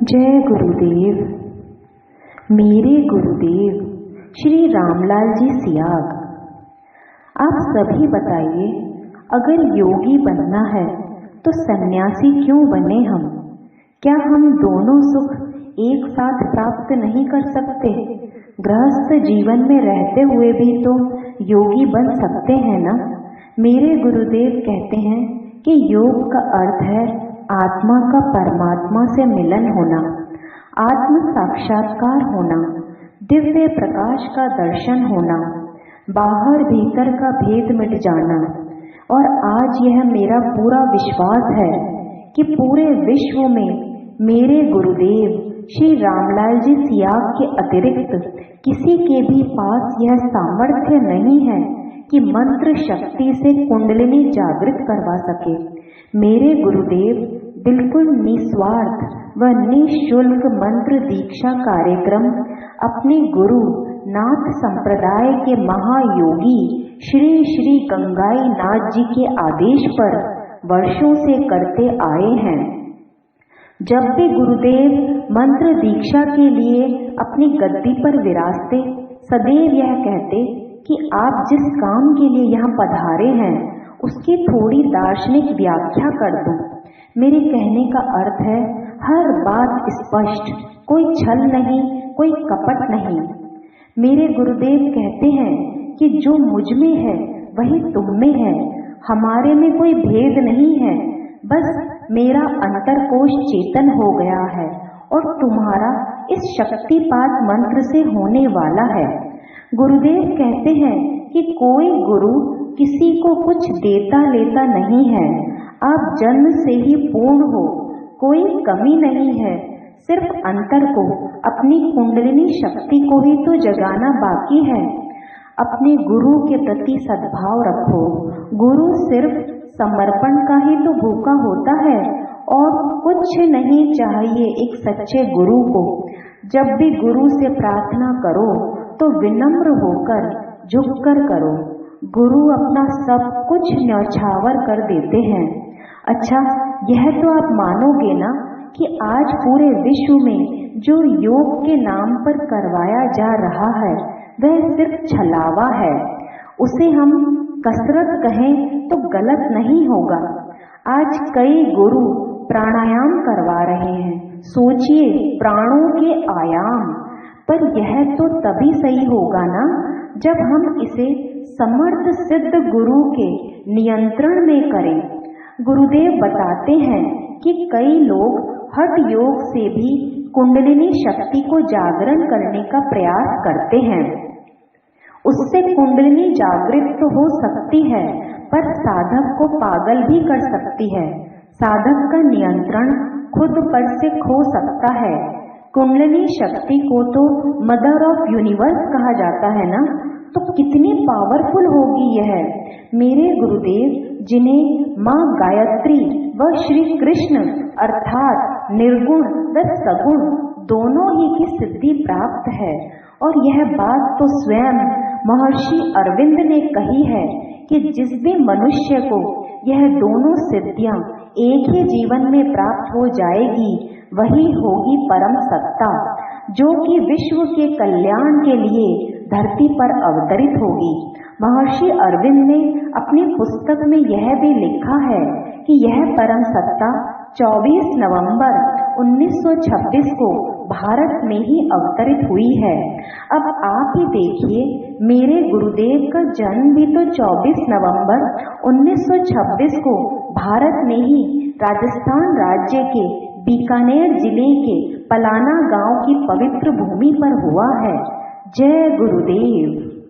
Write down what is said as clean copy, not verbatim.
जय गुरुदेव। मेरे गुरुदेव श्री रामलाल जी सियाग। आप सभी बताइए, अगर योगी बनना है तो सन्यासी क्यों बने हम? क्या हम दोनों सुख एक साथ प्राप्त नहीं कर सकते? गृहस्थ जीवन में रहते हुए भी तो योगी बन सकते हैं ना। मेरे गुरुदेव कहते हैं कि योग का अर्थ है आत्मा का परमात्मा से मिलन होना, आत्म साक्षात्कार होना, दिव्य प्रकाश का दर्शन होना, बाहर भीतर का भेद मिट जाना। और आज यह मेरा पूरा विश्वास है कि पूरे विश्व में मेरे गुरुदेव श्री रामलाल जी सियाग के अतिरिक्त किसी के भी पास यह सामर्थ्य नहीं है कि मंत्र शक्ति से कुंडलिनी जागृत करवा सके। मेरे गुरुदेव बिल्कुल निस्वार्थ व निःशुल्क मंत्र दीक्षा कार्यक्रम अपने गुरु नाथ संप्रदाय के महायोगी श्री श्री गंगाई नाथ जी के आदेश पर वर्षों से करते आए हैं। जब भी गुरुदेव मंत्र दीक्षा के लिए अपनी गद्दी पर विराजते, सदैव यह कहते कि आप जिस काम के लिए यहाँ पधारे हैं उसकी थोड़ी दार्शनिक व्याख्या कर दूं। मेरे कहने का अर्थ है हर बात स्पष्ट, कोई छल नहीं, कोई कपट नहीं। मेरे गुरुदेव कहते हैं कि जो मुझ में है वही तुम में है, हमारे में कोई भेद नहीं है। बस मेरा अंतरकोश चेतन हो गया है और तुम्हारा इस शक्तिपात मंत्र से होने वाला है। गुरुदेव कहते हैं कि कोई गुरु किसी को कुछ देता लेता नहीं है। आप जन्म से ही पूर्ण हो, कोई कमी नहीं है। सिर्फ अंतर को, अपनी कुंडलिनी शक्ति को ही तो जगाना बाकी है। अपने गुरु के प्रति सद्भाव रखो। गुरु सिर्फ समर्पण का ही तो भूखा होता है और कुछ नहीं चाहिए एक सच्चे गुरु को। जब भी गुरु से प्रार्थना करो तो विनम्र होकर झुककर करो। गुरु अपना सब कुछ न्यौछावर कर देते हैं। अच्छा, यह तो आप मानोगे ना कि आज पूरे विश्व में जो योग के नाम पर करवाया जा रहा है वह सिर्फ छलावा है। उसे हम कसरत कहें तो गलत नहीं होगा। आज कई गुरु प्राणायाम करवा रहे हैं। सोचिए, प्राणों के आयाम। पर यह तो तभी सही होगा ना जब हम इसे समर्थ सिद्ध गुरु के नियंत्रण में करें। गुरुदेव बताते हैं कि कई लोग हठ योग से भी कुंडलिनी शक्ति को जागरण करने का प्रयास करते हैं। उससे कुंडलिनी जागृत तो हो सकती है पर साधक को पागल भी कर सकती है। साधक का नियंत्रण खुद पर से खो सकता है। कुंडलिनी शक्ति को तो मदर ऑफ यूनिवर्स कहा जाता है ना, तो कितनी पावरफुल होगी यह। मेरे गुरुदेव जिन्हें माँ गायत्री व श्री कृष्ण अर्थात निर्गुण व सगुण दोनों ही की सिद्धि प्राप्त है, और यह बात तो स्वयं महर्षि अरविंद ने कही है कि जिस भी मनुष्य को यह दोनों सिद्धियां एक ही जीवन में प्राप्त हो जाएगी वही होगी परम सत्ता, जो कि विश्व के कल्याण के लिए धरती पर अवतरित होगी। महर्षि अरविंद ने अपनी पुस्तक में यह भी लिखा है कि यह परम सत्ता 24 नवंबर 1926 को भारत में ही अवतरित हुई है। अब आप ही देखिए, मेरे गुरुदेव का जन्म भी तो 24 नवंबर 1926 को भारत में ही राजस्थान राज्य के बीकानेर जिले के पलाना गांव की पवित्र भूमि पर हुआ है। जय गुरुदेव।